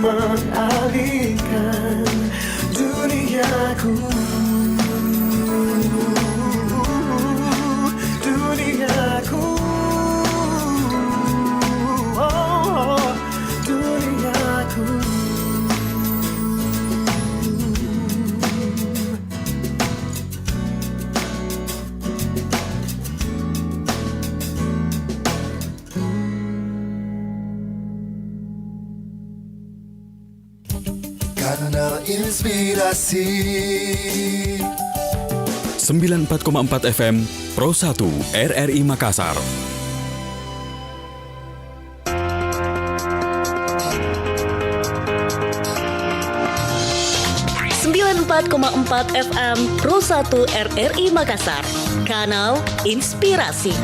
mengalihkan duniaku, duniaku, oh, duniaku. Kanal Inspirasi 94,4 FM Pro 1 RRI Makassar. FM Pro 1 RRI Makassar, Kanal Inspirasi.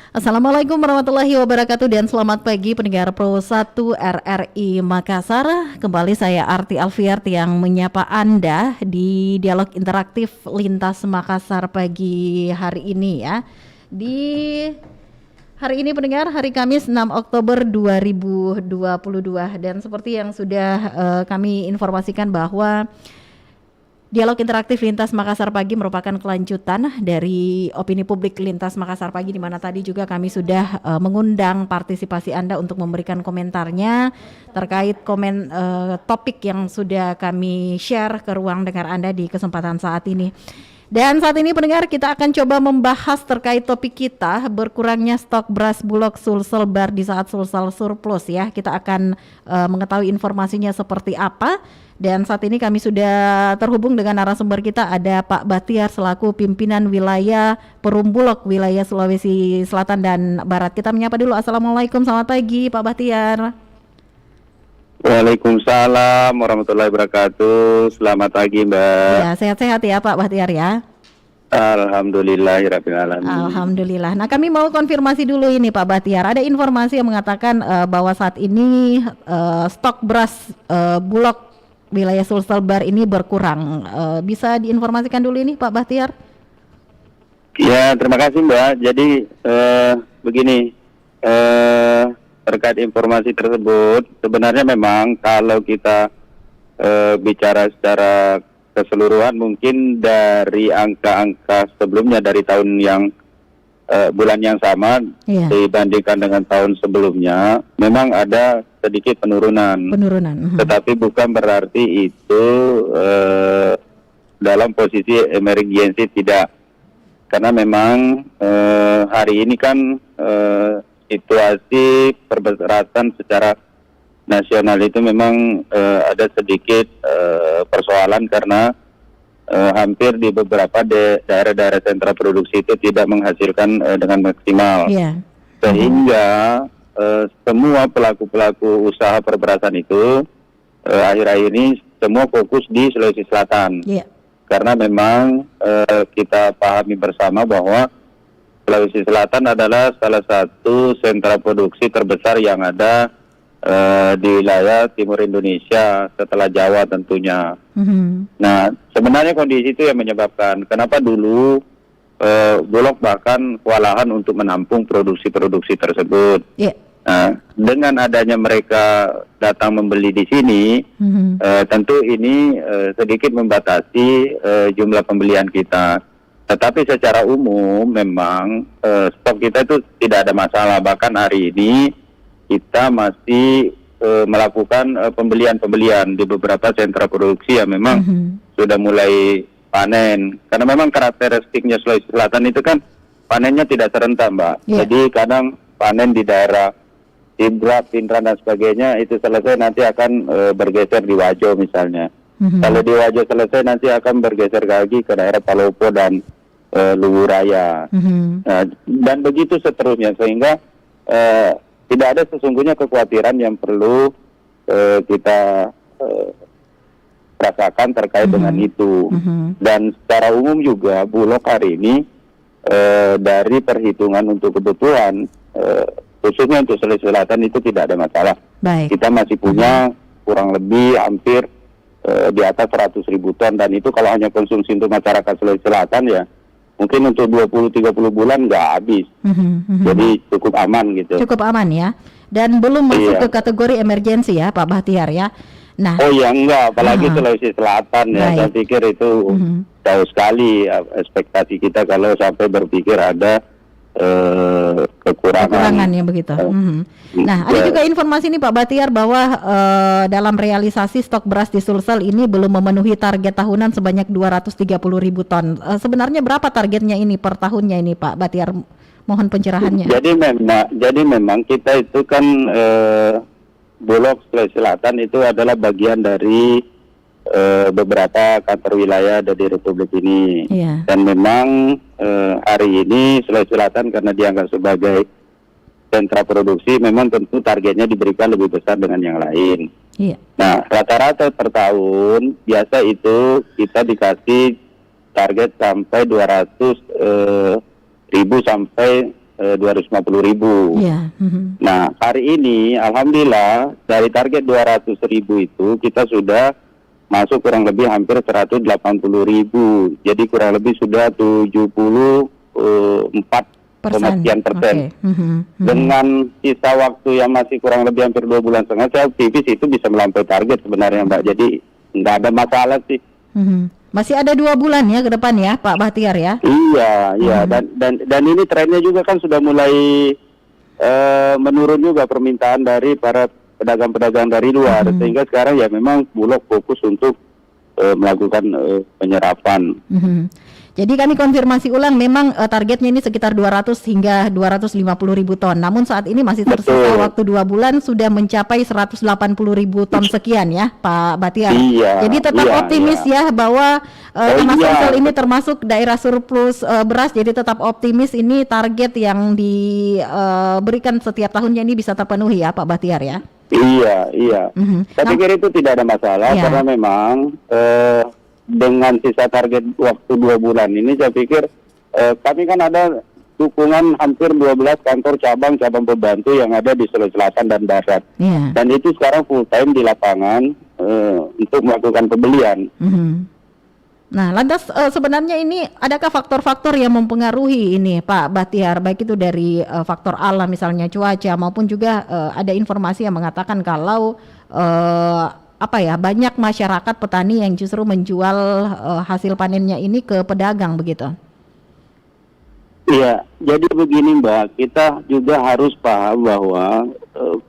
Assalamualaikum warahmatullahi wabarakatuh dan selamat pagi pendengar Pro 1 RRI Makassar. Kembali saya Arti Alfiart yang menyapa Anda di dialog interaktif Lintas Makassar pagi hari ini ya. Di hari ini pendengar, hari Kamis 6 Oktober 2022 dan seperti yang sudah kami informasikan bahwa dialog interaktif Lintas Makassar pagi merupakan kelanjutan dari opini publik Lintas Makassar pagi, di mana tadi juga kami sudah mengundang partisipasi Anda untuk memberikan komentarnya terkait topik yang sudah kami share ke ruang dengar Anda di kesempatan saat ini. Dan saat ini pendengar, kita akan coba membahas terkait topik kita, berkurangnya stok beras Bulog Sulselbar di saat Sulsel surplus ya. Kita akan mengetahui informasinya seperti apa. Dan saat ini kami sudah terhubung dengan narasumber kita, ada Pak Bahtiar selaku pimpinan wilayah Perum Bulog wilayah Sulawesi Selatan dan Barat. Kita menyapa dulu. Assalamualaikum, selamat pagi Pak Bahtiar. Waalaikumsalam warahmatullahi wabarakatuh. Selamat pagi Mbak. Ya, sehat-sehat ya Pak Bahtiar ya. Alhamdulillahirabbil alamin. Alhamdulillah. Nah, kami mau konfirmasi dulu ini Pak Bahtiar. Ada informasi yang mengatakan bahwa saat ini stok beras Bulog wilayah Sulselbar ini berkurang. Bisa diinformasikan dulu ini Pak Bahtiar? Ya, terima kasih Mbak. Jadi begini, terkait informasi tersebut, sebenarnya memang kalau kita bicara secara keseluruhan mungkin dari angka-angka sebelumnya dari tahun yang bulan yang sama dibandingkan dengan tahun sebelumnya, memang ada sedikit penurunan. Tetapi bukan berarti itu dalam posisi emergensi, tidak. Karena memang hari ini kan situasi perberasan secara nasional itu memang ada sedikit persoalan karena hampir di beberapa daerah-daerah sentra produksi itu tidak menghasilkan dengan maksimal. Sehingga semua pelaku-pelaku usaha perberasan itu akhir-akhir ini semua fokus di Sulawesi Selatan. Karena memang kita pahami bersama bahwa Sulawesi Selatan adalah salah satu sentra produksi terbesar yang ada di wilayah timur Indonesia setelah Jawa tentunya. Nah, sebenarnya kondisi itu yang menyebabkan kenapa dulu Bulog bahkan kewalahan untuk menampung produksi-produksi tersebut. Nah, dengan adanya mereka datang membeli di sini, tentu ini sedikit membatasi jumlah pembelian kita. Tetapi secara umum memang stok kita itu tidak ada masalah. Bahkan hari ini kita masih melakukan pembelian di beberapa sentra produksi yang memang sudah mulai panen. Karena memang karakteristiknya Sulawesi Selatan itu kan panennya tidak serentak Mbak. Jadi kadang panen di daerah Indra, Pindra dan sebagainya itu selesai nanti akan bergeser di Wajo misalnya. Kalau di Wajo selesai nanti akan bergeser lagi ke daerah Palopo dan Luwuraya. Dan begitu seterusnya, sehingga tidak ada sesungguhnya kekhawatiran yang perlu kita rasakan terkait dengan itu. Dan secara umum juga Bulog hari ini dari perhitungan untuk kebutuhan khususnya untuk Sulawesi Selatan itu tidak ada masalah. Kita masih punya kurang lebih hampir di atas 100.000 ton, dan itu kalau hanya konsumsi untuk masyarakat Sulawesi Selatan ya mungkin untuk 20-30 bulan nggak habis. Jadi cukup aman gitu. Cukup aman ya. Dan belum masuk Iya. ke kategori emergensi ya Pak Bahtiar ya. Nah, Oh ya enggak, apalagi Ah. Sulawesi Selatan ya. Baik. Saya pikir itu jauh sekali ekspektasi kita kalau sampai berpikir ada kekurangan ya begitu. Nah, ada Ya. juga informasi nih Pak Bahtiar bahwa dalam realisasi stok beras di Sulsel ini belum memenuhi target tahunan sebanyak 230.000 ton. Sebenarnya berapa targetnya ini per tahunnya ini Pak Bahtiar? Mohon pencerahannya. Jadi memang kita itu kan Bulog Sulawesi Selatan itu adalah bagian dari beberapa kantor wilayah ada di Republik ini. Iya. Dan memang hari ini Sulawesi Selatan karena dianggap sebagai sentra produksi, memang tentu targetnya diberikan lebih besar dengan yang lain. Iya. Nah, rata-rata per tahun biasa itu kita dikasih target sampai 200.000 sampai 250.000. Iya. Nah, hari ini alhamdulillah dari target 200.000 itu kita sudah masuk kurang lebih hampir 180.000. Jadi kurang lebih sudah 74,sekian persen. Oke. Dengan sisa waktu yang masih kurang lebih hampir 2,5 bulan, saya optimis itu bisa melampaui target sebenarnya Mbak. Jadi nggak ada masalah sih. Masih ada 2 bulan ya ke depan ya Pak Bahtiar ya. Iya, iya. Dan ini trennya juga kan sudah mulai menurun juga permintaan dari para pedagang-pedagang dari luar, sehingga sekarang ya memang Bulog fokus untuk melakukan penyerapan. Jadi kami konfirmasi ulang memang targetnya ini sekitar 200 hingga 250.000 ton. Namun saat ini masih tersisa Betul. waktu 2 bulan sudah mencapai 180.000 ton sekian ya Pak Bahtiar. Iya, Jadi tetap iya, optimis iya. ya bahwa karena iya. Sulsel ini termasuk daerah surplus beras, jadi tetap optimis ini target yang diberikan setiap tahunnya ini bisa terpenuhi ya Pak Bahtiar ya. Iya, iya. Saya pikir itu tidak ada masalah Iya. karena memang dengan sisa target waktu 2 bulan ini saya pikir kami kan ada dukungan hampir 12 kantor cabang pembantu yang ada di Sulawesi Selatan dan Barat. Iya. Dan itu sekarang full time di lapangan untuk melakukan pembelian. Nah, lantas sebenarnya ini adakah faktor-faktor yang mempengaruhi ini Pak Bahtiar, baik itu dari faktor alam misalnya cuaca maupun juga ada informasi yang mengatakan kalau banyak masyarakat petani yang justru menjual hasil panennya ini ke pedagang begitu. Iya, jadi begini Mbak, kita juga harus paham bahwa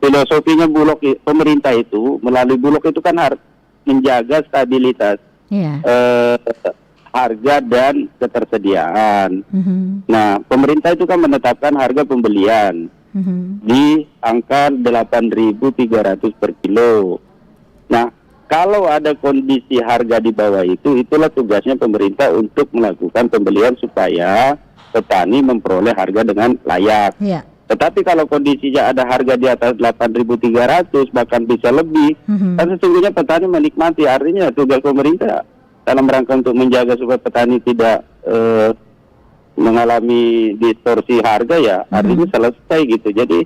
filosofinya Bulog, pemerintah itu melalui Bulog itu kan harus menjaga stabilitas Iya. harga dan ketersediaan. Nah, pemerintah itu kan menetapkan harga pembelian di angka 8.300 per kilo. Nah, kalau ada kondisi harga di bawah itu, itulah tugasnya pemerintah untuk melakukan pembelian supaya petani memperoleh harga dengan layak. Iya. Tetapi kalau kondisinya ada harga di atas 8.300 bahkan bisa lebih, kan sesungguhnya petani menikmati. Artinya tugas pemerintah dalam rangka untuk menjaga supaya petani tidak mengalami distorsi harga ya, artinya selesai gitu. Jadi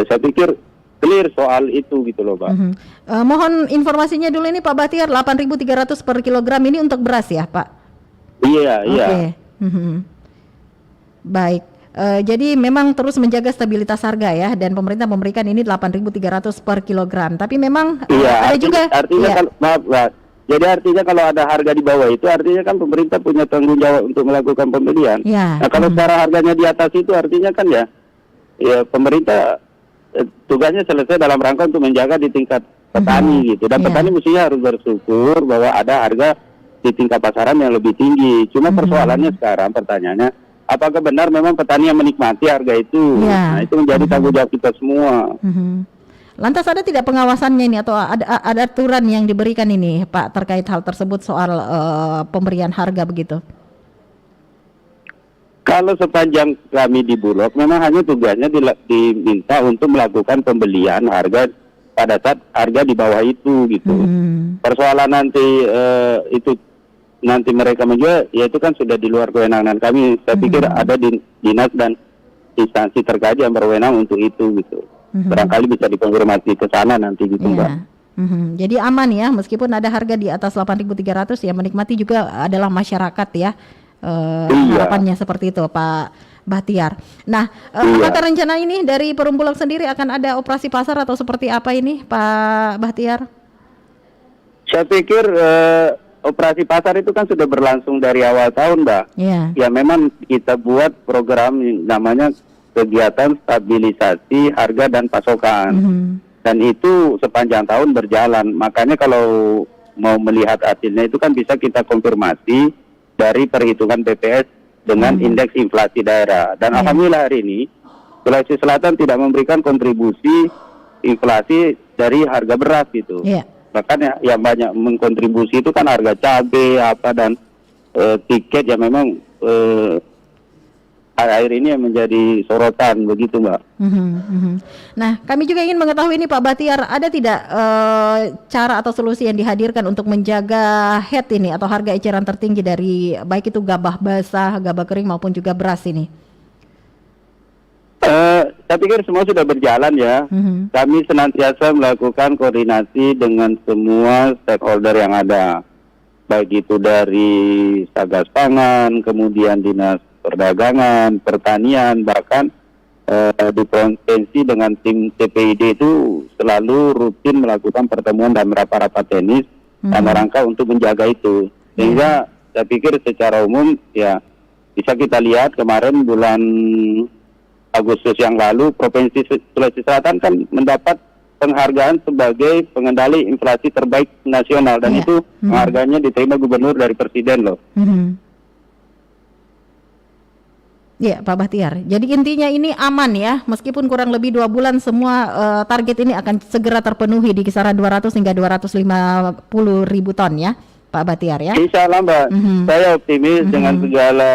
saya pikir clear soal itu gitu loh Pak. Mohon informasinya dulu ini Pak Bahtiar, 8.300 per kilogram ini untuk beras ya Pak? Iya, iya. Oke. Baik. Jadi memang terus menjaga stabilitas harga ya, dan pemerintah memberikan ini 8.300 per kilogram. Tapi memang Iya, ada juga. artinya Iya. kalau maaf, Pak. Jadi artinya kalau ada harga di bawah itu artinya kan pemerintah punya tanggung jawab untuk melakukan pembelian. Iya. Nah, kalau secara harganya di atas itu artinya kan ya pemerintah tugasnya selesai dalam rangka untuk menjaga di tingkat petani gitu. Dan Iya. petani mestinya harus bersyukur bahwa ada harga di tingkat pasaran yang lebih tinggi. Cuma persoalannya sekarang pertanyaannya, apakah benar memang petani yang menikmati harga itu? Iya. Nah, itu menjadi tanggung jawab kita semua. Lantas ada tidak pengawasannya ini atau ada aturan yang diberikan ini Pak terkait hal tersebut soal pemberian harga begitu? Kalau sepanjang kami di Bulog, memang hanya tugasnya diminta untuk melakukan pembelian harga pada saat harga di bawah itu gitu. Persoalan nanti itu nanti mereka menjual, ya itu kan sudah di luar kewenangan kami. Saya pikir ada di dinas dan instansi terkait yang berwenang untuk itu gitu. Barangkali bisa dikonfirmasi ke sana nanti gitu Mbak. Jadi aman ya, meskipun ada harga di atas 8.300 ya, menikmati juga adalah masyarakat ya. harapannya seperti itu Pak Bahtiar. Nah, apakah rencana ini dari Perum Bulog sendiri akan ada operasi pasar atau seperti apa ini Pak Bahtiar? Saya pikir operasi pasar itu kan sudah berlangsung dari awal tahun, Mbak. Ya memang kita buat program namanya kegiatan stabilisasi harga dan pasokan. Dan itu sepanjang tahun berjalan. Makanya kalau mau melihat hasilnya itu kan bisa kita konfirmasi dari perhitungan BPS dengan indeks inflasi daerah. Dan alhamdulillah hari ini Sulawesi Selatan tidak memberikan kontribusi inflasi dari harga beras gitu. Bahkan yang banyak mengkontribusi itu kan harga cabai dan tiket yang memang akhir ini yang menjadi sorotan begitu, Mbak. Nah, kami juga ingin mengetahui ini Pak Bahtiar, ada tidak cara atau solusi yang dihadirkan untuk menjaga head ini atau harga eceran tertinggi dari baik itu gabah basah, gabah kering maupun juga beras ini? Saya pikir semua sudah berjalan ya. Kami senantiasa melakukan koordinasi dengan semua stakeholder yang ada, baik itu dari Satgas Pangan, kemudian Dinas Perdagangan, Pertanian, bahkan di provinsi dengan tim TPID itu selalu rutin melakukan pertemuan dan rapat-rapat teknis dalam rangka untuk menjaga itu. Sehingga saya pikir secara umum ya bisa kita lihat kemarin bulan Agustus yang lalu Provinsi Sulawesi Selatan kan mendapat penghargaan sebagai pengendali inflasi terbaik nasional dan itu penghargaannya diterima gubernur dari presiden loh. Ya Pak Bahtiar, jadi intinya ini aman ya, meskipun kurang lebih 2 bulan semua target ini akan segera terpenuhi di kisaran 200 hingga 250 ribu ton ya Pak Bahtiar ya. Insya Allah Mbak, saya optimis dengan segala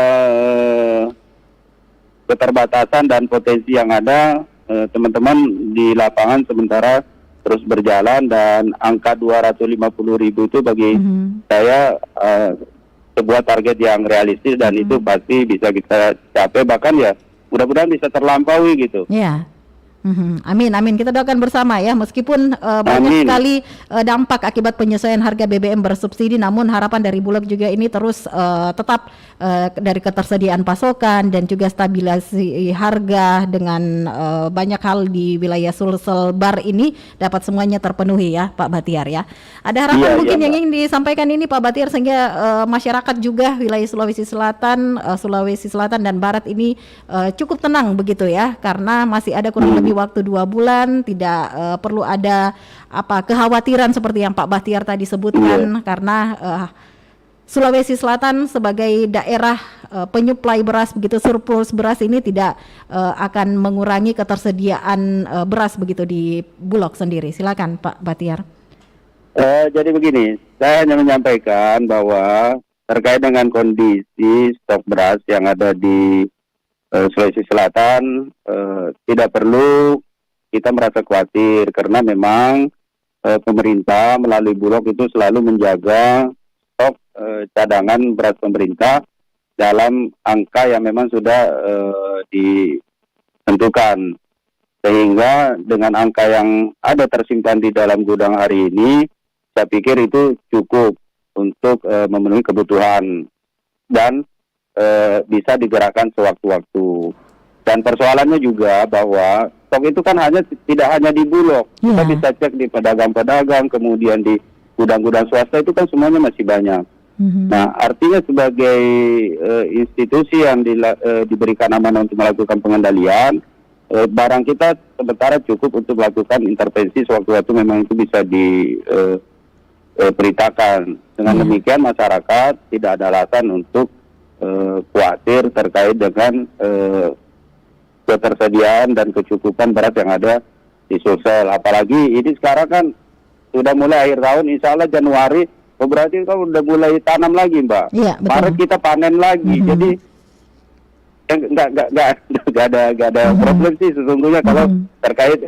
keterbatasan dan potensi yang ada, teman-teman di lapangan sementara terus berjalan dan angka 250 ribu itu bagi saya sebuah target yang realistis dan itu pasti bisa kita capai, bahkan ya mudah-mudahan bisa terlampaui gitu. Amin, amin. Kita doakan bersama ya, meskipun banyak sekali dampak akibat penyesuaian harga BBM bersubsidi, namun harapan dari Bulog juga ini terus tetap dari ketersediaan pasokan dan juga stabilisasi harga dengan banyak hal di wilayah Sulsel Bar ini dapat semuanya terpenuhi ya Pak Bahtiar ya. Ada harapan mungkin yang ingin disampaikan ini Pak Bahtiar sehingga masyarakat juga wilayah Sulawesi Selatan dan Barat ini cukup tenang begitu ya, karena masih ada kurang lebih waktu 2 bulan, tidak perlu ada kekhawatiran seperti yang Pak Bahtiar tadi sebutkan, karena Sulawesi Selatan sebagai daerah penyuplai beras begitu, surplus beras ini tidak akan mengurangi ketersediaan beras begitu di Bulog sendiri. Silakan Pak Bahtiar. Jadi begini, saya hanya menyampaikan bahwa terkait dengan kondisi stok beras yang ada di Sulawesi Selatan, tidak perlu kita merasa khawatir karena memang pemerintah melalui Bulog itu selalu menjaga stok cadangan beras pemerintah dalam angka yang memang sudah ditentukan, sehingga dengan angka yang ada tersimpan di dalam gudang hari ini, saya pikir itu cukup untuk memenuhi kebutuhan dan bisa digerakkan sewaktu-waktu. Dan persoalannya juga bahwa stok itu kan tidak hanya di Bulog, kita bisa cek di pedagang-pedagang, kemudian di gudang-gudang swasta itu kan semuanya masih banyak. Nah, artinya sebagai institusi yang diberikan amanah untuk melakukan pengendalian, barang kita sementara cukup untuk melakukan intervensi sewaktu-waktu memang itu bisa diberitakan. Dengan demikian masyarakat tidak ada alasan untuk khawatir terkait dengan ketersediaan dan kecukupan beras yang ada di Sulsel. Apalagi ini sekarang kan sudah mulai akhir tahun, insya Allah Januari, berarti kan udah mulai tanam lagi Mbak. Maret kita panen lagi, jadi nggak ada problem sih sesungguhnya kalau terkait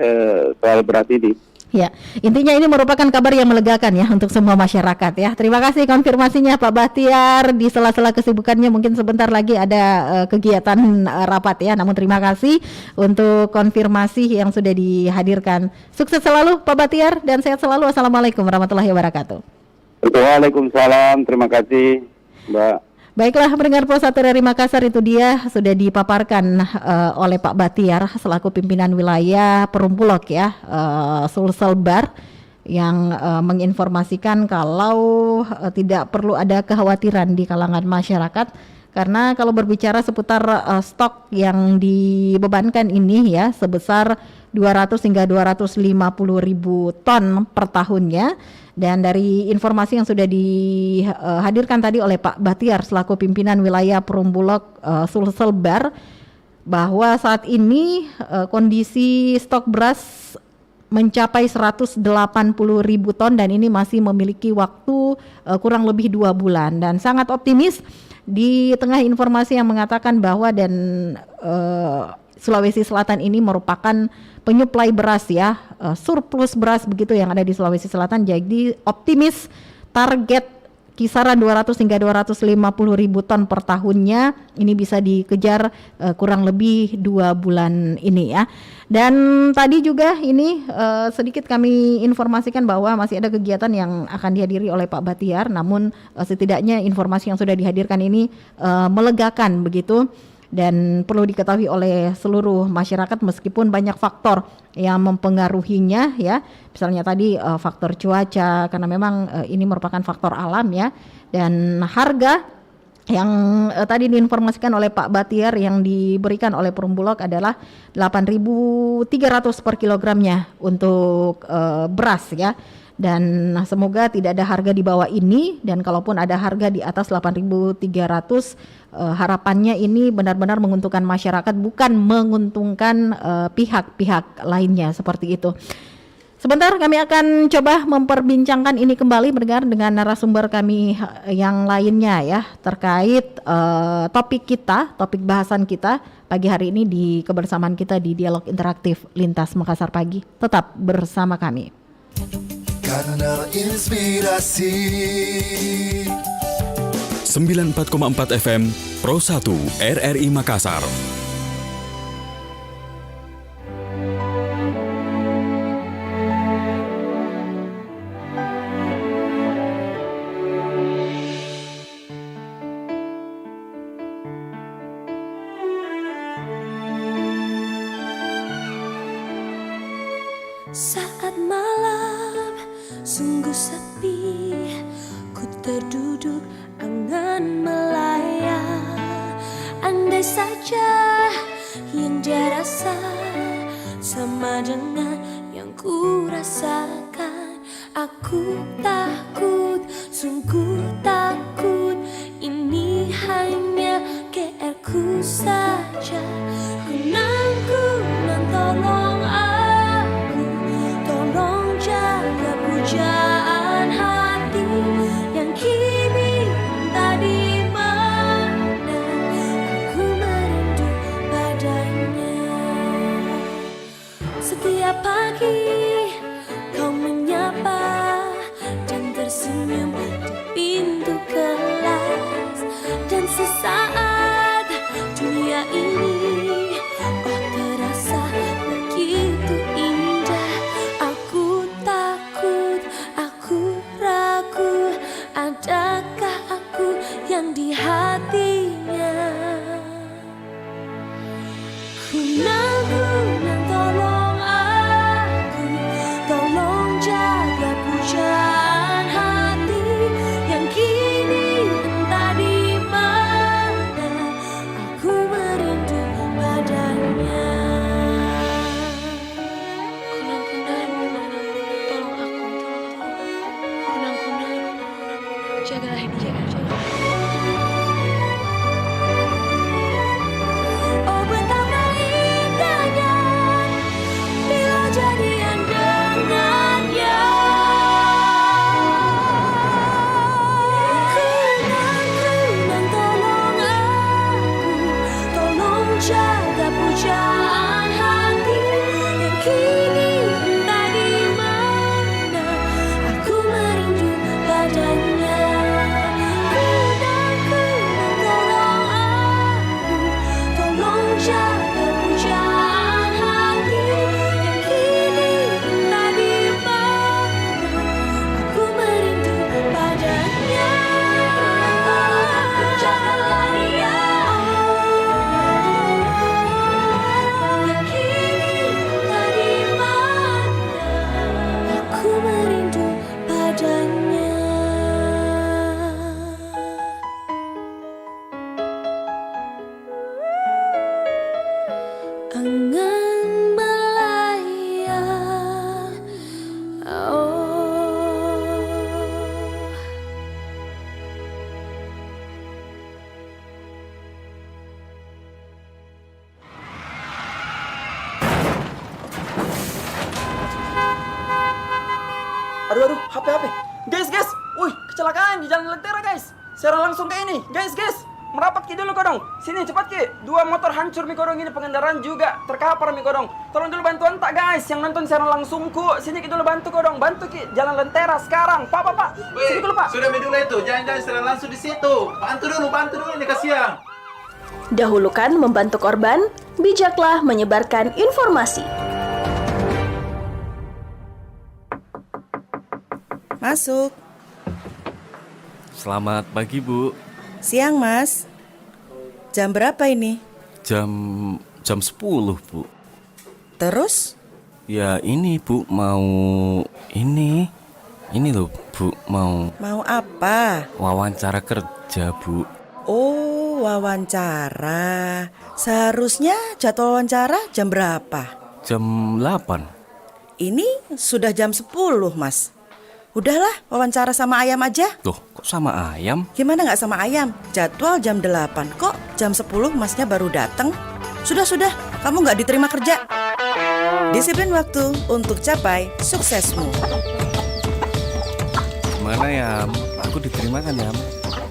soal beras ini. Ya, intinya ini merupakan kabar yang melegakan ya untuk semua masyarakat ya. Terima kasih konfirmasinya Pak Bahtiar. Di sela-sela kesibukannya mungkin sebentar lagi ada kegiatan rapat ya. Namun terima kasih untuk konfirmasi yang sudah dihadirkan. Sukses selalu Pak Bahtiar dan sehat selalu. Assalamualaikum warahmatullahi wabarakatuh. Waalaikumsalam. Terima kasih Mbak. Baiklah, pendengar Pro 1 RRI Makassar, itu dia sudah dipaparkan oleh Pak Batiar selaku pimpinan wilayah Perumbulok ya, Sulsel Bar, yang menginformasikan kalau tidak perlu ada kekhawatiran di kalangan masyarakat, karena kalau berbicara seputar stok yang dibebankan ini ya sebesar 200 hingga 250 ribu ton per tahunnya. Dan dari informasi yang sudah dihadirkan tadi oleh Pak Batiar selaku pimpinan wilayah Perumbulok Sulsel Bar, bahwa saat ini kondisi stok beras mencapai 180 ribu ton dan ini masih memiliki waktu kurang lebih 2 bulan, dan sangat optimis di tengah informasi yang mengatakan bahwa Sulawesi Selatan ini merupakan penyuplai beras ya, surplus beras begitu yang ada di Sulawesi Selatan. Jadi optimis target kisaran 200 hingga 250 ribu ton per tahunnya ini bisa dikejar kurang lebih 2 bulan ini ya. Dan tadi juga ini sedikit kami informasikan bahwa masih ada kegiatan yang akan dihadiri oleh Pak Batiar, namun setidaknya informasi yang sudah dihadirkan ini melegakan begitu. Dan perlu diketahui oleh seluruh masyarakat meskipun banyak faktor yang mempengaruhinya ya. Misalnya tadi faktor cuaca, karena memang ini merupakan faktor alam ya. Dan harga yang tadi diinformasikan oleh Pak Batiar yang diberikan oleh Perumbulok adalah 8.300 per kilogramnya untuk beras ya. Dan semoga tidak ada harga di bawah ini, dan kalaupun ada harga di atas 8.300, harapannya ini benar-benar menguntungkan masyarakat, bukan menguntungkan pihak-pihak lainnya seperti itu. Sebentar kami akan coba memperbincangkan ini kembali mendengar dengan narasumber kami yang lainnya ya, terkait topik bahasan kita pagi hari ini di kebersamaan kita di Dialog Interaktif Lintas Makassar Pagi. Tetap bersama kami. Kanal Inspirasi 94,4 FM Pro 1 RRI Makassar. Saat malam sungguh sepi, ku terduduk angan melayang. Andai saja yang dia rasa sama dengan yang ku rasakan. Aku takut, sungguh takut, ini hanya GR-ku saja. Kunang-kunang tolong aku, tolong jaga pujaan hati yang kini entah di mana. Aku merindu padanya. Setiap pagi kau menyapa dan tersenyum di pintu kelas, dan sesaat dunia ini oh terasa begitu indah. Aku takut, aku ragu, adakah aku yang di hatinya? Kunang-kunang tolong aku, tolong jaga pujaan hati yang kini entah di mana. Aku merindu padanya. Kunang-kunang tolong aku, kunang-kunang jagalah dia, jaga. Oh betapa indah jangan melayang. Oh. Aduh, HP. Guys. Wih, kecelakaan di Jalan Lentera, guys. Secara langsung ke ini. Guys. Merapat ki dulu kodong. Sini cepat ki. 2 motor hancur mi kodong ini, pengendaraan juga terkapar mi kodong. Tolong dulu bantuan tak, guys. Yang nonton secara langsung ku. Sini ki dulu bantu kodong. Bantu ki. Jalan Lentera sekarang. Pak. Sini dulu, Pak. Sudah dulu itu. Jangan secara langsung di situ. Bantu dulu ini kasihan. Dahulukan membantu korban, bijaklah menyebarkan informasi. Masuk. Selamat pagi, Bu. Siang, Mas. Jam berapa ini? Jam 10, Bu. Terus? Ya ini, Bu, mau ini loh, Bu, mau apa? wawancara kerja, Bu. Oh, wawancara. Seharusnya jadwal wawancara jam berapa? Jam 8. Ini sudah jam 10, Mas. Udahlah, wawancara sama ayam aja. Loh, kok sama ayam? Gimana nggak sama ayam? Jadwal jam 8, kok jam 10 masnya baru datang? Sudah, kamu nggak diterima kerja. Disiplin waktu untuk capai suksesmu. Gimana, Yam? Aku diterima kan,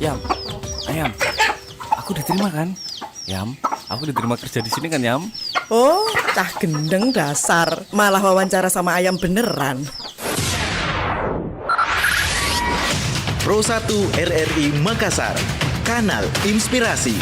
Yam? Ayam, aku diterima kan? Yam, aku diterima kerja di sini kan, Yam? Oh, cah gendeng dasar. Malah wawancara sama ayam beneran. Pro 1 RRI Makassar, Kanal Inspirasi.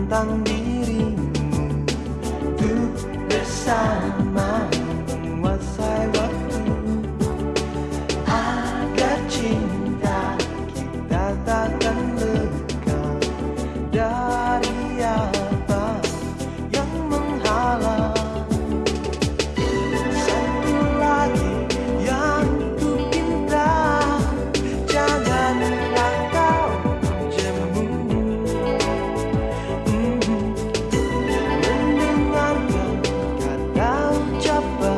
tentang dirimu untuk bersama menguasai waktu agar cinta kita takkan lekang dari apa yang menghalang. Satu lagi yang ku pinta, janganlah kau jemu mendengarkan kata ucapan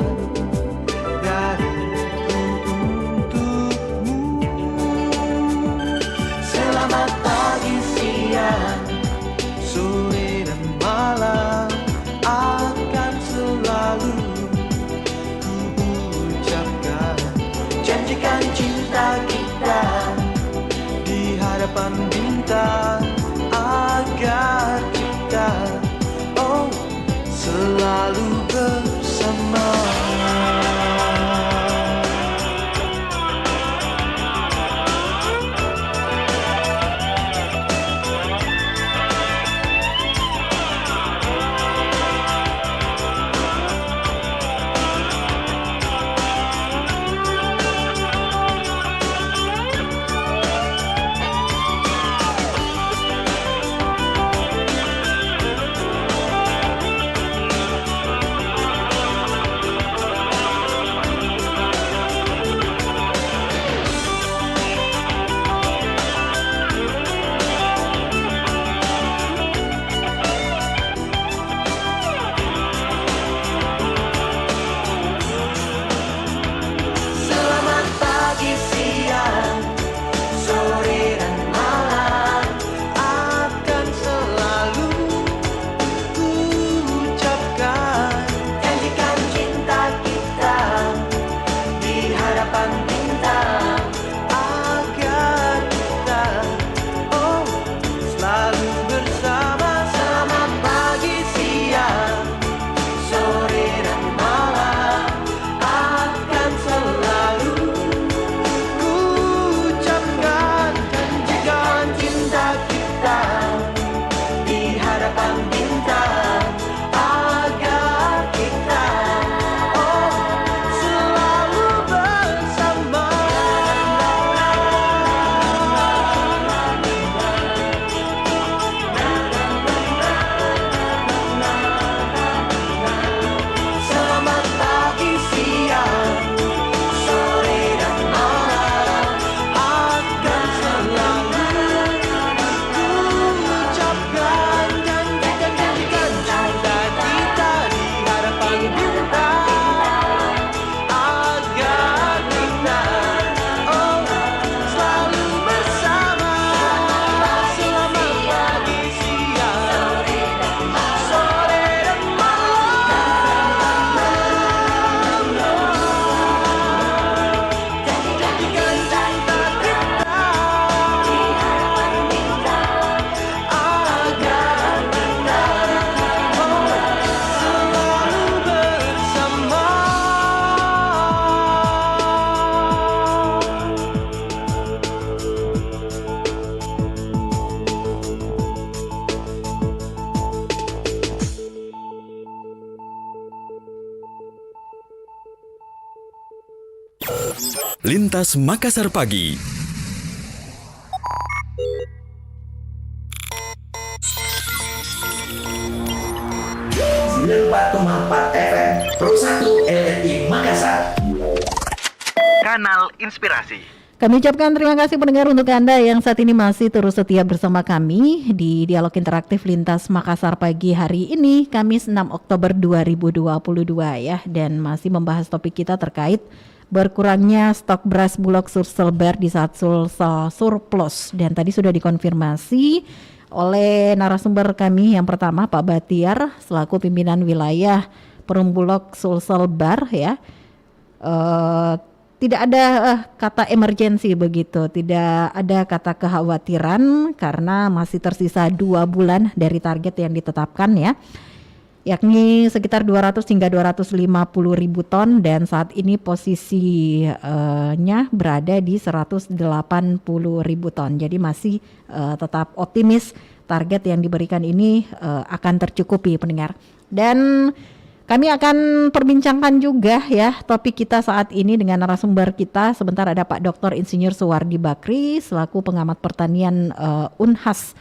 Lintas Makassar Pagi. FM Pro 1 RRI Makassar. Kanal Inspirasi. Kami ucapkan terima kasih pendengar untuk Anda yang saat ini masih terus setia bersama kami di Dialog Interaktif Lintas Makassar Pagi hari ini, Kamis 6 Oktober 2022 ya, dan masih membahas topik kita terkait berkurangnya stok beras Bulog Sulselbar di saat Sulsel surplus. Dan tadi sudah dikonfirmasi oleh narasumber kami yang pertama, Pak Batiar selaku pimpinan wilayah Perum Bulog Sulselbar ya. Tidak ada kata emergensi begitu, tidak ada kata kekhawatiran karena masih tersisa 2 bulan dari target yang ditetapkan ya, yakni sekitar 200 hingga 250 ribu ton, dan saat ini posisinya berada di 180 ribu ton. Jadi masih tetap optimis target yang diberikan ini akan tercukupi pendengar. Dan kami akan perbincangkan juga ya topik kita saat ini dengan narasumber kita. Sebentar ada Pak Dr. Insinyur Suwardi Bakri selaku pengamat pertanian Unhas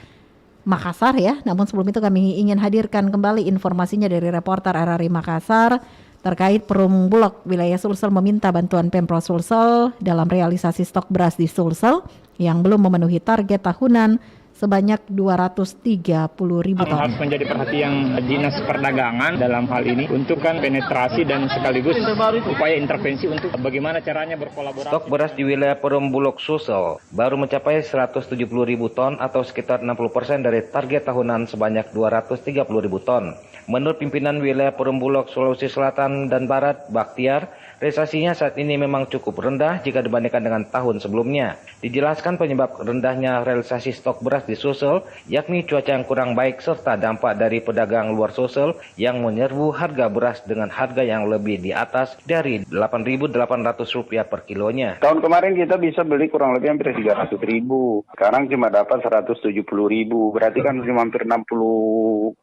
Makassar ya. Namun sebelum itu kami ingin hadirkan kembali informasinya dari reporter RRI Makassar terkait Perum Bulog wilayah Sulsel meminta bantuan Pemprov Sulsel dalam realisasi stok beras di Sulsel yang belum memenuhi target tahunan sebanyak 230 ribu ton. Harus menjadi perhatian Dinas Perdagangan dalam hal ini untuk kan penetrasi dan sekaligus upaya intervensi untuk bagaimana caranya berkolaborasi. Stok beras di wilayah Perum Bulog Sulsel baru mencapai 170 ribu ton atau sekitar 60% dari target tahunan sebanyak 230 ribu ton. Menurut pimpinan wilayah Perum Bulog Sulawesi Selatan dan Barat, Baktiar, realisasinya saat ini memang cukup rendah jika dibandingkan dengan tahun sebelumnya. Dijelaskan penyebab rendahnya realisasi stok beras di Sulsel yakni cuaca yang kurang baik serta dampak dari pedagang luar Sulsel yang menyerbu harga beras dengan harga yang lebih di atas dari Rp8.800 per kilonya. Tahun kemarin kita bisa beli kurang lebih hampir 300 ribu. Sekarang cuma dapat 170 ribu. Berarti kan cuma hampir 64%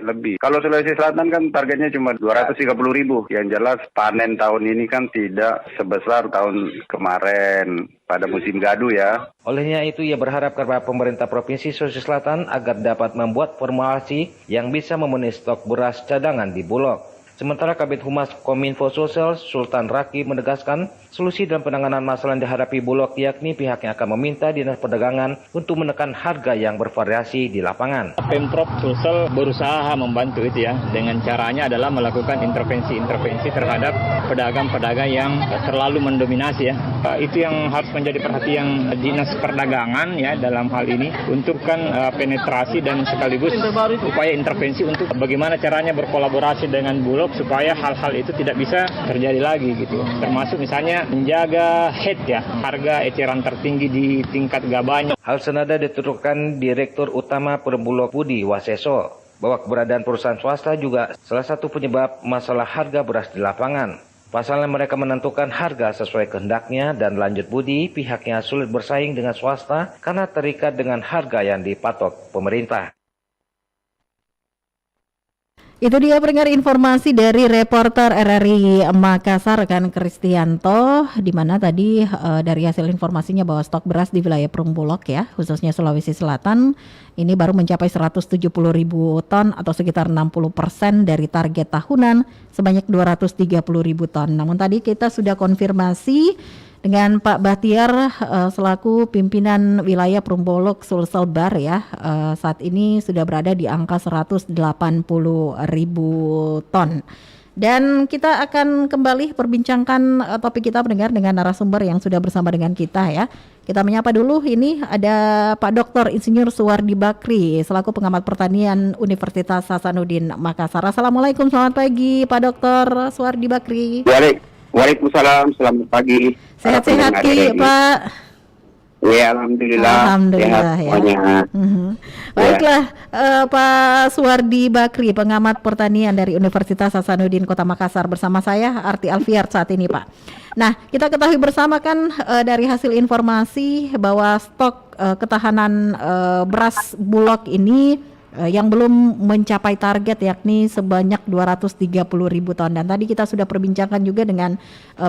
lebih. Kalau Sulawesi Selatan kan targetnya cuma 230 ribu. Yang jelas panen tahun ini kan tidak sebesar tahun kemarin pada musim gaduh ya. Olehnya itu ia berharap kepada pemerintah Provinsi Sulawesi Selatan agar dapat membuat formulasi yang bisa memenuhi stok beras cadangan di Bulog. Sementara Kabid Humas Kominfo Sulsel, Sultan Raki menegaskan solusi dalam penanganan masalah yang dihadapi Bulog yakni pihaknya akan meminta Dinas Perdagangan untuk menekan harga yang bervariasi di lapangan. Pemprov Sulsel berusaha membantu itu ya, dengan caranya adalah melakukan intervensi terhadap pedagang-pedagang yang terlalu mendominasi ya. Itu yang harus menjadi perhatian Dinas Perdagangan ya dalam hal ini untuk kan penetrasi dan sekaligus upaya intervensi untuk bagaimana caranya berkolaborasi dengan Bulog supaya hal-hal itu tidak bisa terjadi lagi gitu. Termasuk misalnya menjaga head ya, harga eceran tertinggi di tingkat gabahnya. Hal senada dituturkan Direktur Utama Perum Bulog Budi Waseso bahwa keberadaan perusahaan swasta juga salah satu penyebab masalah harga beras di lapangan. Pasalnya mereka menentukan harga sesuai kehendaknya dan lanjut Budi pihaknya sulit bersaing dengan swasta karena terikat dengan harga yang dipatok pemerintah. Itu dia pendengar informasi dari reporter RRI Makassar rekan Kristianto, di mana tadi dari hasil informasinya bahwa stok beras di wilayah Perum Bulog ya, khususnya Sulawesi Selatan ini baru mencapai 170 ribu ton atau sekitar 60% dari target tahunan sebanyak 230 ribu ton. Namun tadi kita sudah konfirmasi dengan Pak Batiar selaku pimpinan wilayah Perum Bulog Sulselbar ya, saat ini sudah berada di angka 180 ribu ton. Dan kita akan kembali perbincangkan topik kita pendengar dengan narasumber yang sudah bersama dengan kita ya. Kita menyapa dulu, ini ada Pak Dr. Insinyur Suwardi Bakri selaku pengamat pertanian Universitas Hasanuddin Makassar. Assalamualaikum, selamat pagi Pak Dr. Suwardi Bakri. Waalaikumsalam, selamat pagi. Sehat-sehat Ki, Pak. Ya, alhamdulillah. Alhamdulillah ya. Baiklah, Pak Suwardi Bakri, pengamat pertanian dari Universitas Hasanuddin Kota Makassar, bersama saya Arti Alfiar saat ini, Pak. Nah, kita ketahui bersama kan dari hasil informasi bahwa stok ketahanan beras Bulog ini yang belum mencapai target yakni sebanyak 230.000 ton. Dan tadi kita sudah perbincangkan juga dengan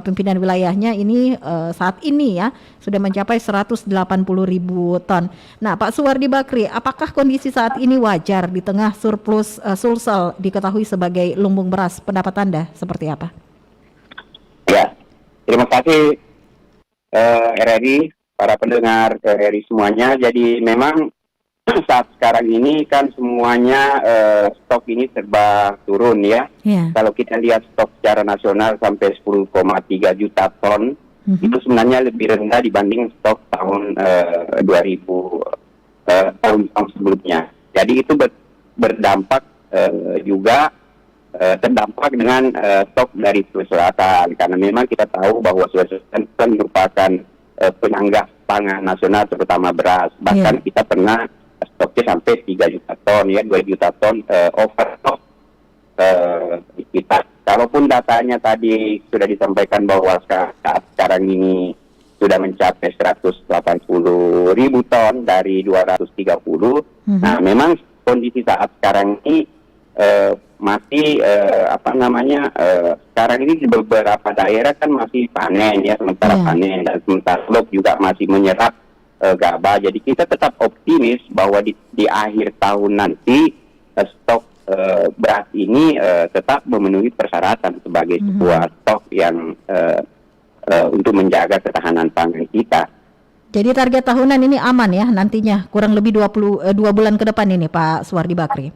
pimpinan wilayahnya ini saat ini ya sudah mencapai 180.000 ton. Nah, Pak Suwardi Bakri, apakah kondisi saat ini wajar di tengah surplus Sulsel diketahui sebagai lumbung beras? Pendapat Anda seperti apa? Ya, terima kasih RRI, para pendengar RRI semuanya. Jadi memang saat sekarang ini kan semuanya stok ini serba turun ya. Kalau kita lihat stok secara nasional sampai 10,3 juta ton, itu sebenarnya lebih rendah dibanding stok tahun 2000 tahun sebelumnya. Jadi itu berdampak juga terdampak dengan stok dari Sulawesi Selatan, karena memang kita tahu bahwa Sulawesi Selatan merupakan penyangga pangan nasional terutama beras. Bahkan kita pernah stoknya sampai 3 juta ton ya, 2 juta ton overstock kita. Kalaupun datanya tadi sudah disampaikan bahwa sekarang ini sudah mencapai 180.000 ton dari 230. Nah, memang kondisi saat sekarang ini masih sekarang ini di beberapa daerah kan masih panen ya, sementara panen, dan sementara Bulog juga masih menyerap gabah. Jadi kita tetap optimis bahwa di akhir tahun nanti stok beras ini tetap memenuhi persyaratan sebagai sebuah stok yang untuk menjaga ketahanan pangan kita. Jadi target tahunan ini aman ya nantinya, kurang lebih 2 bulan ke depan ini Pak Suwardi Bakri?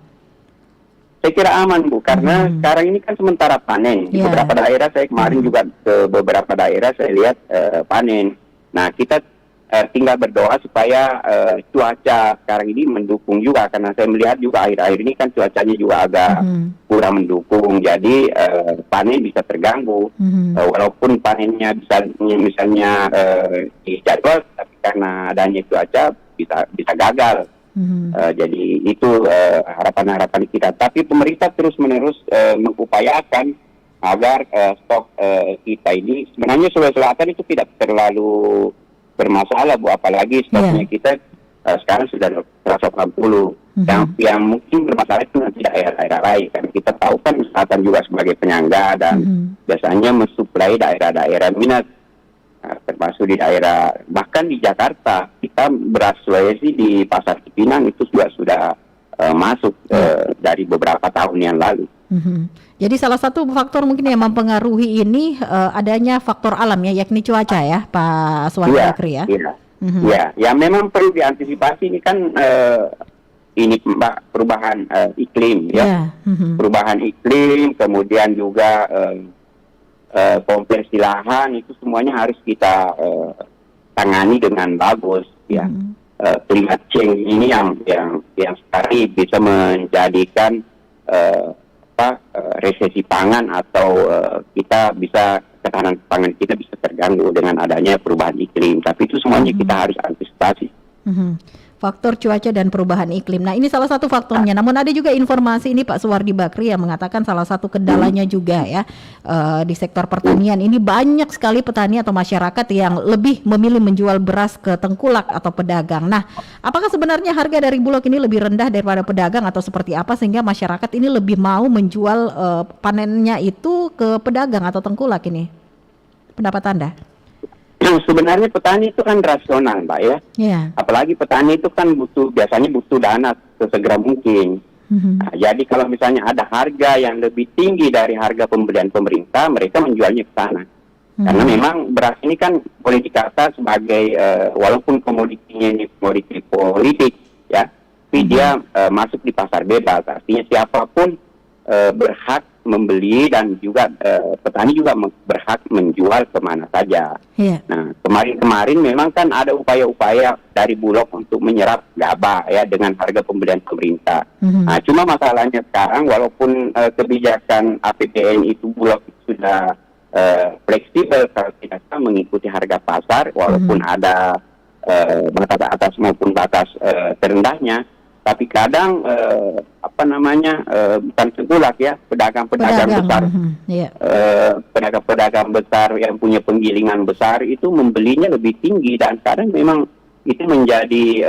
Saya kira aman Bu, karena sekarang ini kan sementara panen. Di beberapa daerah, saya kemarin juga ke beberapa daerah saya lihat panen. Nah, kita tinggal berdoa supaya cuaca sekarang ini mendukung juga, karena saya melihat juga akhir-akhir ini kan cuacanya juga agak kurang mendukung. Jadi panen bisa terganggu, walaupun panennya bisa misalnya dijadwal, tapi karena adanya cuaca bisa gagal. Jadi itu harapan-harapan kita. Tapi pemerintah terus-menerus mengupayakan agar stok kita ini, sebenarnya Sulawesi Selatan itu tidak terlalu bermasalah Bu, apalagi stoknya kita sekarang sudah 180. Yang mungkin bermasalah itu nanti daerah-daerah lain, karena kita tahu kan Selatan juga sebagai penyangga dan biasanya mensuplai daerah-daerah minat. Termasuk di daerah, bahkan di Jakarta kita beras Sulawesi di pasar Cipinang itu juga sudah masuk dari beberapa tahun yang lalu. Jadi salah satu faktor mungkin yang mempengaruhi ini adanya faktor alam ya, yakni cuaca ya Pak Suwardi Bakri ya. Ya, memang perlu diantisipasi ini kan ini Mbak, perubahan iklim ya, perubahan iklim, kemudian juga konversi lahan, itu semuanya harus kita tangani dengan bagus ya. Climate change ini yang sekali bisa menjadikan resesi pangan, atau kita bisa ketahanan pangan kita bisa terganggu dengan adanya perubahan iklim. Tapi itu semuanya kita harus antisipasi. Faktor cuaca dan perubahan iklim. Nah, ini salah satu faktornya. Namun ada juga informasi ini Pak Suwardi Bakri yang mengatakan salah satu kendalanya juga ya di sektor pertanian ini banyak sekali petani atau masyarakat yang lebih memilih menjual beras ke tengkulak atau pedagang. Nah, apakah sebenarnya harga dari Bulog ini lebih rendah daripada pedagang atau seperti apa sehingga masyarakat ini lebih mau menjual panennya itu ke pedagang atau tengkulak ini? Pendapat Anda? Sebenarnya petani itu kan rasional Mbak ya. Apalagi petani itu kan biasanya butuh dana sesegera mungkin. Nah, jadi kalau misalnya ada harga yang lebih tinggi dari harga pembelian pemerintah, mereka menjualnya ke sana. Karena memang beras ini kan boleh dikata sebagai walaupun komoditinya ini komoditi politik ya, tapi dia masuk di pasar bebas. Artinya siapapun berhak membeli, dan juga petani juga berhak menjual kemana saja. Nah, kemarin memang kan ada upaya-upaya dari Bulog untuk menyerap gabah ya dengan harga pembelian pemerintah. Nah, cuma masalahnya sekarang walaupun kebijakan APBN itu Bulog sudah fleksibel kalau tidak salah mengikuti harga pasar, walaupun ada batas atas maupun batas terendahnya. Tapi kadang bukan tengkulak ya, pedagang-pedagang besar, pedagang-pedagang besar yang punya penggilingan besar itu membelinya lebih tinggi, dan kadang memang itu menjadi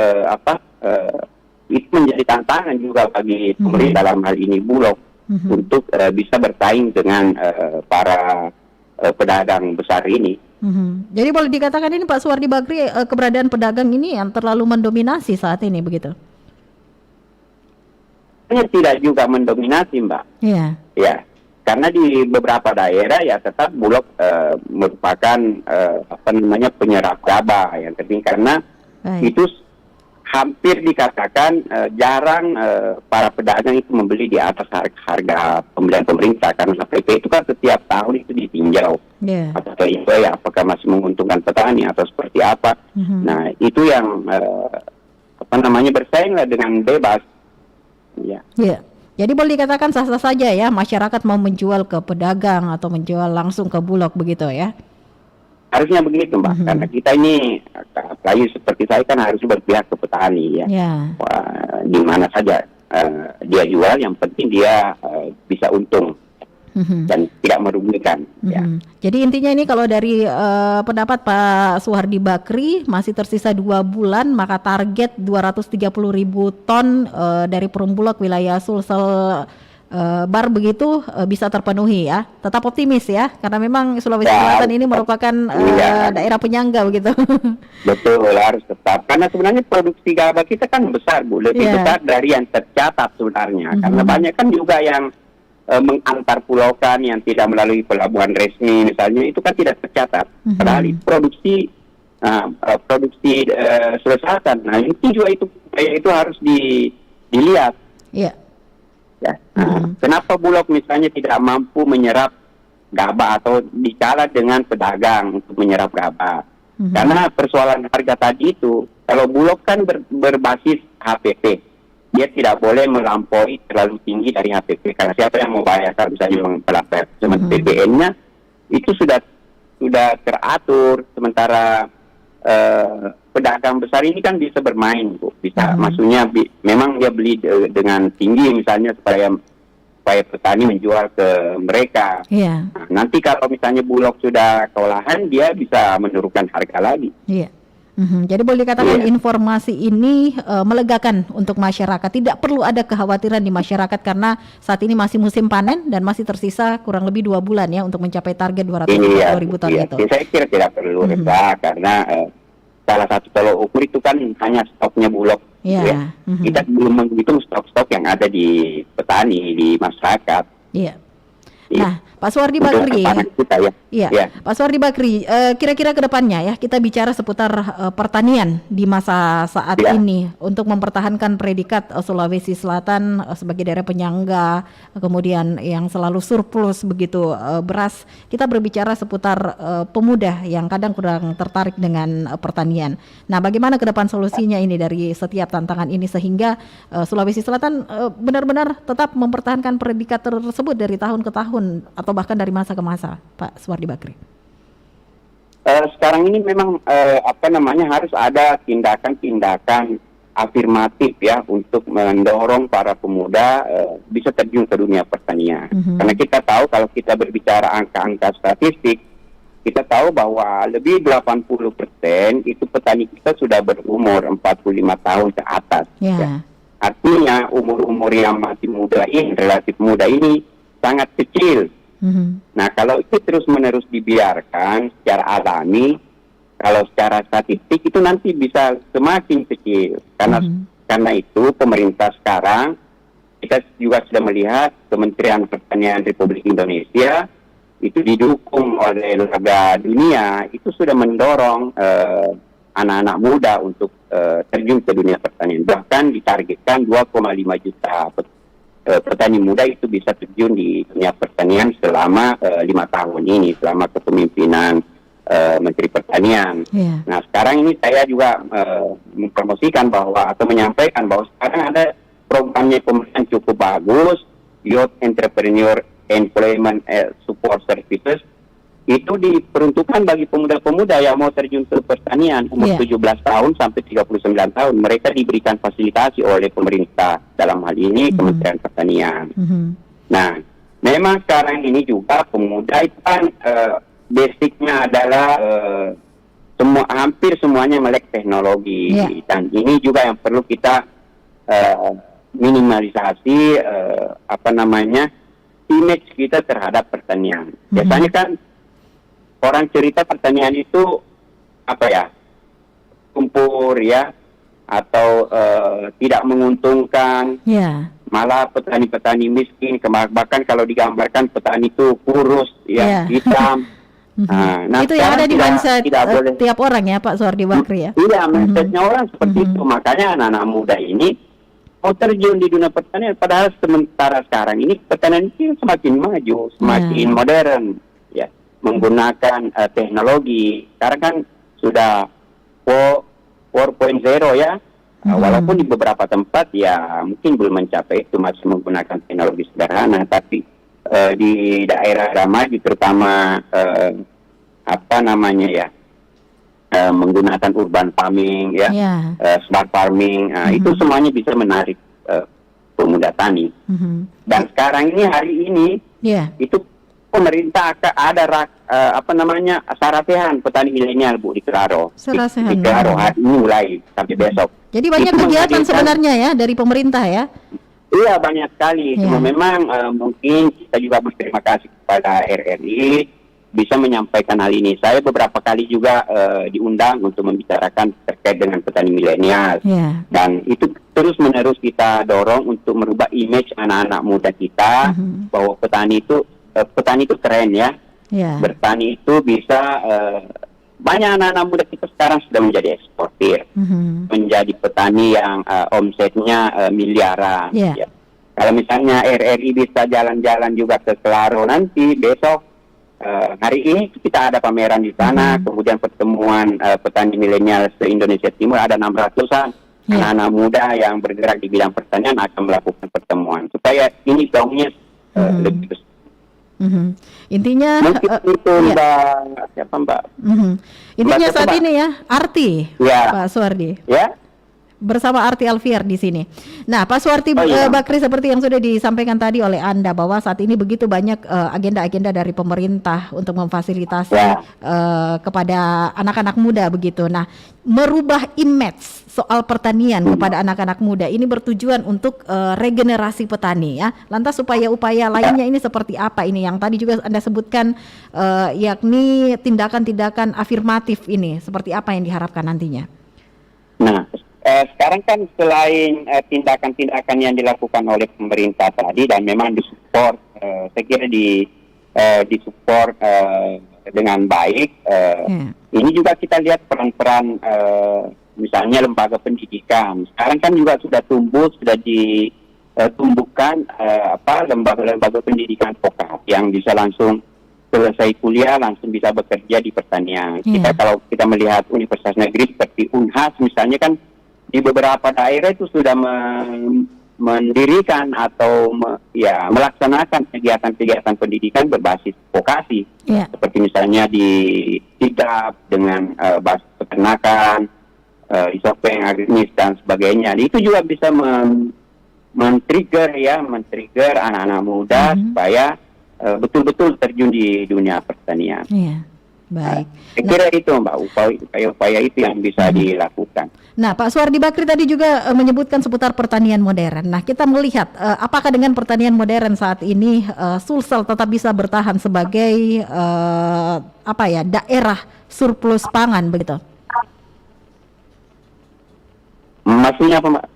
itu menjadi tantangan juga bagi pemerintah dalam hal ini Bulog untuk bisa bersaing dengan para pedagang besar ini. Jadi boleh dikatakan ini Pak Suwardi Bakri, keberadaan pedagang ini yang terlalu mendominasi saat ini begitu? Tidak juga mendominasi, Mbak. Iya. Ya, karena di beberapa daerah ya tetap Bulog merupakan penyerap gabah yang penting, karena itu hampir dikatakan jarang para pedagang itu membeli di atas harga pembelian pemerintah, karena HPP itu kan setiap tahun itu ditinjau. Atau itu ya apakah masih menguntungkan petani atau seperti apa. Nah, itu yang bersaing lah dengan bebas. Ya. Jadi boleh dikatakan sah-sah saja ya masyarakat mau menjual ke pedagang atau menjual langsung ke Bulog begitu ya? Harusnya begitu, Mbak, karena kita ini apalagi seperti saya kan harus berpihak ke petani ya. Wah, di mana saja dia jual, yang penting dia bisa untung dan tidak merugikan. Ya. Jadi intinya ini kalau dari pendapat Pak Suwardi Bakri masih tersisa 2 bulan, maka target 230.000 ton dari Perumbulok wilayah Sulsel Bar begitu bisa terpenuhi ya. Tetap optimis ya, karena memang Sulawesi Selatan ini merupakan daerah penyangga begitu. Betul, harus tetap. Karena sebenarnya produksi gabah kita kan besar, Bu, lebih besar dari yang tercatat sebenarnya. Karena banyak kan juga yang mengantar pulaukan yang tidak melalui pelabuhan resmi misalnya, itu kan tidak tercatat. Padahal produksi Sulawesi Selatan. Nah, itu juga itu harus dilihat. Iya. Ya. Kenapa Bulog misalnya tidak mampu menyerap gabah atau bicara dengan pedagang untuk menyerap gabah? Karena persoalan harga tadi itu, kalau Bulog kan berbasis HPP, dia tidak boleh melampaui terlalu tinggi dari HPP, karena siapa yang mau bayar kalau misalnya melampau. Sementara PPN-nya itu sudah teratur, sementara pedagang besar ini kan bisa bermain, Bu. Bisa, maksudnya memang dia beli dengan tinggi misalnya supaya petani menjual ke mereka. Nah, nanti kalau misalnya Bulog sudah kewalahan, dia bisa menurunkan harga lagi. Jadi boleh dikatakan informasi ini melegakan untuk masyarakat. Tidak perlu ada kekhawatiran di masyarakat karena saat ini masih musim panen dan masih tersisa kurang lebih 2 bulan ya untuk mencapai target 230.000 ton itu. Saya kira tidak perlu resah karena salah satu tolok ukur itu kan hanya stoknya Bulog. Kita belum menghitung stok-stok yang ada di petani, di masyarakat. Nah, Pak Suwardi Bakri, Pak Suwardi Bakri, kira-kira ke depannya ya kita bicara seputar pertanian di masa saat ini untuk mempertahankan predikat Sulawesi Selatan sebagai daerah penyangga, kemudian yang selalu surplus begitu beras. Kita berbicara seputar pemuda yang kadang kurang tertarik dengan pertanian. Nah, bagaimana ke depan solusinya ini dari setiap tantangan ini sehingga Sulawesi Selatan benar-benar tetap mempertahankan predikat tersebut dari tahun ke tahun atau bahkan dari masa ke masa, Pak Suwardi Bakri? Sekarang ini memang harus ada tindakan-tindakan afirmatif ya untuk mendorong para pemuda bisa terjun ke dunia pertanian. Karena kita tahu kalau kita berbicara angka-angka statistik, kita tahu bahwa lebih 80% itu petani kita sudah berumur 45 tahun ke atas. Ya. Artinya umur-umur yang masih muda ini, relatif muda ini sangat kecil. Nah, kalau itu terus-menerus dibiarkan secara alami, kalau secara statistik itu nanti bisa semakin kecil. Karena itu pemerintah sekarang, kita juga sudah melihat Kementerian Pertanian Republik Indonesia itu didukung oleh lembaga dunia, itu sudah mendorong anak-anak muda untuk terjun ke dunia pertanian. Bahkan ditargetkan 2,5 juta petani muda itu bisa terjun di dunia pertanian selama 5 tahun ini, selama kepemimpinan Menteri Pertanian. Nah, sekarang ini saya juga mempromosikan atau menyampaikan bahwa sekarang ada programnya pemerintah cukup bagus, Youth Entrepreneur Employment Support Services, itu diperuntukkan bagi pemuda-pemuda yang mau terjun ke pertanian umur 17 tahun sampai 39 tahun. Mereka diberikan fasilitasi oleh pemerintah, dalam hal ini Kementerian Pertanian. Nah, memang sekarang ini juga pemuda itu kan basicnya adalah hampir semuanya melek teknologi. Dan ini juga yang perlu kita minimalisasi image kita terhadap pertanian. Biasanya kan orang cerita pertanian itu kumpur ya, atau tidak menguntungkan. Malah petani-petani miskin, bahkan kalau digambarkan petani itu kurus ya, hitam. Nah, itu yang ada di mindset tiap orang ya Pak Suwardi Bakri ya? Iya, mindsetnya orang seperti itu. Makanya anak-anak muda ini mau terjun di dunia pertanian, padahal sementara sekarang ini pertanian itu semakin maju, semakin modern ya, menggunakan teknologi. Sekarang kan sudah 4.0 ya. Walaupun di beberapa tempat ya mungkin belum mencapai itu, masih menggunakan teknologi sederhana, tapi di daerah maju terutama menggunakan urban farming ya, smart farming, itu semuanya bisa menarik pemuda tani. Dan sekarang ini hari ini itu pemerintah ada sarasehan petani milenial Bu di Kelaro. Di Kelaro hari ini mulai sampai besok. Jadi banyak kegiatan sebenarnya ya dari pemerintah ya? Iya, banyak sekali. Cuma memang mungkin kita juga berterima kasih kepada RRI bisa menyampaikan hal ini. Saya beberapa kali juga diundang untuk membicarakan terkait dengan petani milenial. Dan itu terus-menerus kita dorong untuk merubah image anak-anak muda kita bahwa petani itu keren ya. Bertani itu bisa banyak anak-anak muda kita sekarang sudah menjadi eksportir, menjadi petani yang omsetnya miliaran. Ya. Kalau misalnya RRI bisa jalan-jalan juga ke Kelaro nanti besok, hari ini kita ada pameran di sana, kemudian pertemuan petani milenial se-Indonesia Timur, ada 600-an anak-anak muda yang bergerak di bidang pertanian akan melakukan pertemuan supaya ini gaungnya lebih besar. Intinya itu Mbak. Intinya saat ini ya Arti Pak Suwardi bersama Arti Alfier di sini. Nah, Pak Suwardi Bakri, seperti yang sudah disampaikan tadi oleh Anda bahwa saat ini begitu banyak agenda-agenda dari pemerintah untuk memfasilitasi kepada anak-anak muda begitu. Nah, merubah image soal pertanian kepada anak-anak muda ini bertujuan untuk regenerasi petani ya. Lantas upaya-upaya lainnya ini seperti apa ini yang tadi juga Anda sebutkan, yakni tindakan-tindakan afirmatif ini seperti apa yang diharapkan nantinya? Nah, sekarang kan selain tindakan-tindakan yang dilakukan oleh pemerintah tadi dan memang disupport, saya kira disupport dengan baik. Ini juga kita lihat peran-peran misalnya lembaga pendidikan. Sekarang kan juga sudah ditumbuhkan lembaga-lembaga pendidikan vokasi yang bisa langsung selesai kuliah langsung bisa bekerja di pertanian. Kalau kita melihat universitas negeri seperti Unhas misalnya kan di beberapa daerah itu sudah mendirikan atau melaksanakan kegiatan-kegiatan pendidikan berbasis vokasi. Seperti misalnya di Tidap dengan basis peternakan, Isopeng, Agrimis dan sebagainya. Itu juga bisa men-trigger anak-anak muda supaya betul-betul terjun di dunia pertanian. Baik. Saya kira itu Mbak, upaya-upaya itu yang bisa dilakukan. Nah, Pak Suwardi Bakri tadi juga menyebutkan seputar pertanian modern. Nah, kita melihat apakah dengan pertanian modern saat ini Sulsel tetap bisa bertahan sebagai daerah surplus pangan begitu? Maksudnya apa Mbak?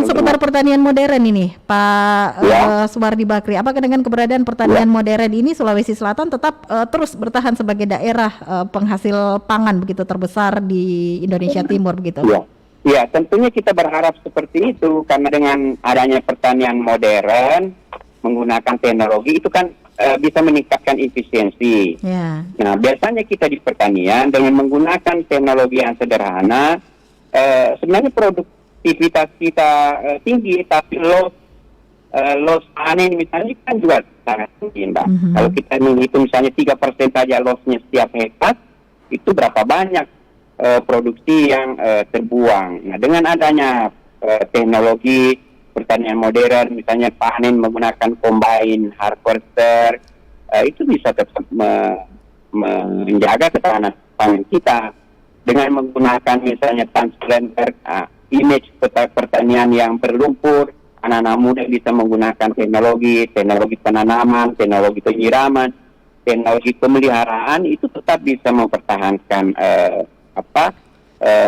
Seputar pertanian modern ini, Pak Suwardi Bakri. Apakah dengan keberadaan pertanian modern ini Sulawesi Selatan tetap terus bertahan sebagai daerah penghasil pangan begitu terbesar di Indonesia Timur begitu? Ya, tentunya kita berharap seperti itu karena dengan adanya pertanian modern menggunakan teknologi itu kan bisa meningkatkan efisiensi. Nah, biasanya kita di pertanian dengan menggunakan teknologi yang sederhana sebenarnya produktivitas kita tinggi, tapi loss panen misalnya kan juga sangat tinggi Mbak. Kalau kita menghitung misalnya 3% saja lossnya setiap hektar, itu berapa banyak produksi yang terbuang. Nah, dengan adanya teknologi pertanian modern, misalnya panen menggunakan combine harvester, itu bisa tetap menjaga ketahanan pangan kita. Dengan menggunakan misalnya transplanter, image pertanian yang berlumpur. Anak-anak muda bisa menggunakan teknologi penanaman, teknologi penyiraman, teknologi pemeliharaan, itu tetap bisa mempertahankan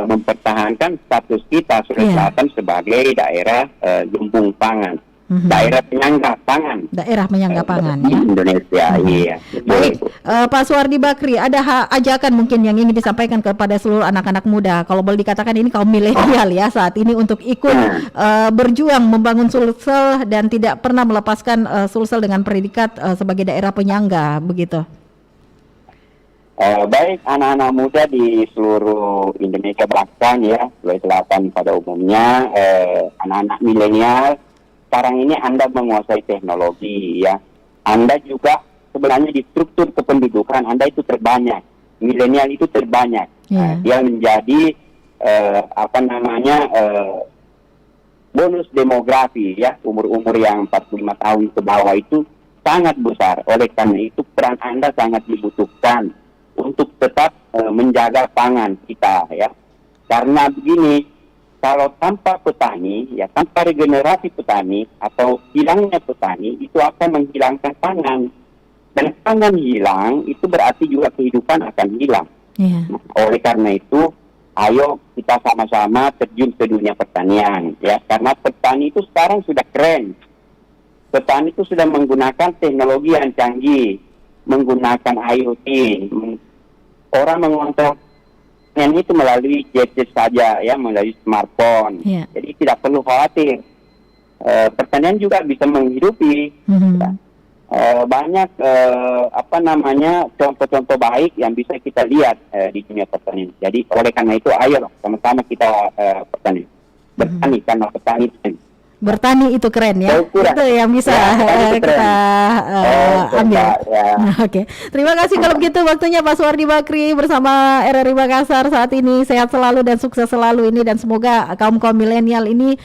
mempertahankan status kita Sulawesi Selatan sebagai daerah lumbung pangan, daerah penyangga pangan. Daerah penyangga pangan ya. Indonesia, iya. Baik, Pak Suwardi Bakri, ada ajakan mungkin yang ingin disampaikan kepada seluruh anak-anak muda, kalau boleh dikatakan ini kaum milenial ya saat ini, untuk ikut berjuang membangun Sulsel dan tidak pernah melepaskan Sulsel dengan predikat sebagai daerah penyangga, begitu. Baik anak-anak muda di seluruh Indonesia bahkan ya, Sulawesi Selatan pada umumnya, anak-anak milenial, sekarang ini Anda menguasai teknologi ya. Anda juga sebenarnya di struktur kependudukan Anda itu terbanyak. Milenial itu terbanyak. Dia menjadi bonus demografi ya. Umur-umur yang 45 tahun ke bawah itu sangat besar. Oleh karena itu peran Anda sangat dibutuhkan untuk tetap menjaga pangan kita ya. Karena begini, kalau tanpa petani, ya tanpa regenerasi petani atau hilangnya petani, itu akan menghilangkan pangan. Dan pangan hilang, itu berarti juga kehidupan akan hilang. Nah, oleh karena itu, ayo kita sama-sama terjun ke dunia pertanian. Ya, karena petani itu sekarang sudah keren. Petani itu sudah menggunakan teknologi yang canggih, menggunakan IoT. Orang mengontrol itu melalui gadget saja ya, melalui smartphone. Jadi tidak perlu khawatir. Pertanian juga bisa menghidupi. Banyak contoh-contoh baik yang bisa kita lihat di dunia pertanian. Jadi oleh karena itu ayo sama-sama kita bertani karena petani itu bertani itu keren ya. Itu yang bisa kita ambil. Oke. Terima kasih kalau begitu waktunya Pak Suwardi Bakri bersama RRI Makassar saat ini. Sehat selalu dan sukses selalu ini, dan semoga kaum milenial ini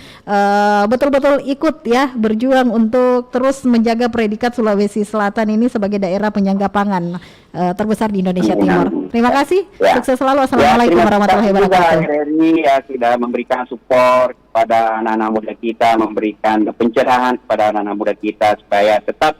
betul-betul ikut ya berjuang untuk terus menjaga predikat Sulawesi Selatan ini sebagai daerah penyangga pangan terbesar di Indonesia Timur. Terima kasih. Sukses selalu. Assalamualaikum warahmatullahi wabarakatuh. RRI sudah memberikan support kepada anak-anak muda kita, memberikan pencerahan kepada anak-anak muda kita supaya tetap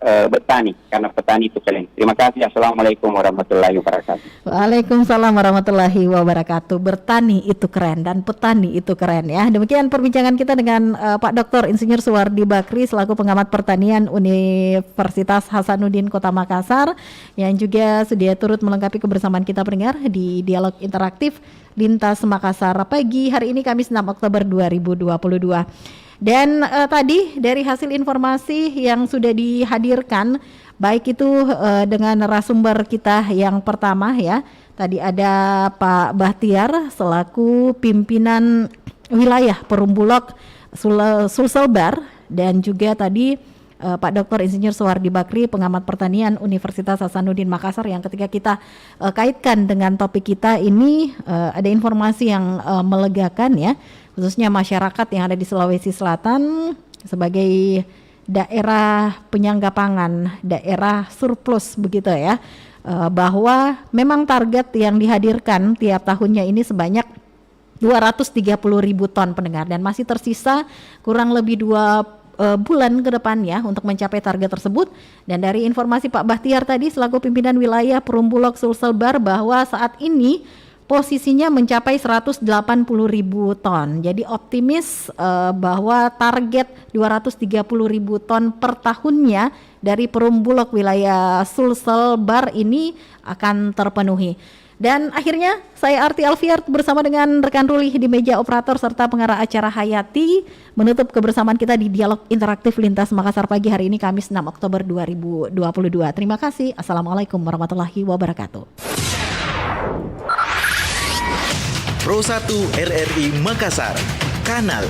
bertani, karena petani itu keren. Terima kasih. Assalamualaikum warahmatullahi wabarakatuh. Waalaikumsalam warahmatullahi wabarakatuh. Bertani itu keren dan petani itu keren ya. Demikian perbincangan kita dengan Pak Dr. Insinyur Suwardi Bakri selaku pengamat pertanian Universitas Hasanuddin Kota Makassar, yang juga sudah turut melengkapi kebersamaan kita pendengar di dialog interaktif Lintas Makassar pagi hari ini Kamis 6 Oktober 2022. Dan tadi dari hasil informasi yang sudah dihadirkan, baik itu dengan narasumber kita yang pertama ya, tadi ada Pak Bahtiar selaku pimpinan wilayah Perumbulok Sulselbar, dan juga tadi Pak Dr. Insinyur Suwardi Bakri, pengamat pertanian Universitas Hasanuddin Makassar, yang ketika kita kaitkan dengan topik kita ini ada informasi yang melegakan ya, khususnya masyarakat yang ada di Sulawesi Selatan sebagai daerah penyangga pangan, daerah surplus begitu ya, bahwa memang target yang dihadirkan tiap tahunnya ini sebanyak 230.000 ton pendengar, dan masih tersisa kurang lebih 2 bulan ke depan ya untuk mencapai target tersebut. Dan dari informasi Pak Bahtiar tadi selaku pimpinan wilayah Perumbulok Sulselbar, bahwa saat ini posisinya mencapai 180.000 ton. Jadi optimis bahwa target 230.000 ton per tahunnya dari Perumbulok wilayah Sulselbar ini akan terpenuhi. Dan akhirnya saya Arti Alfiar bersama dengan rekan Ruli di meja operator serta pengarah acara Hayati menutup kebersamaan kita di dialog interaktif Lintas Makassar pagi hari ini Kamis 6 Oktober 2022. Terima kasih. Assalamualaikum warahmatullahi wabarakatuh. Pro 1 RRI Makassar, kanal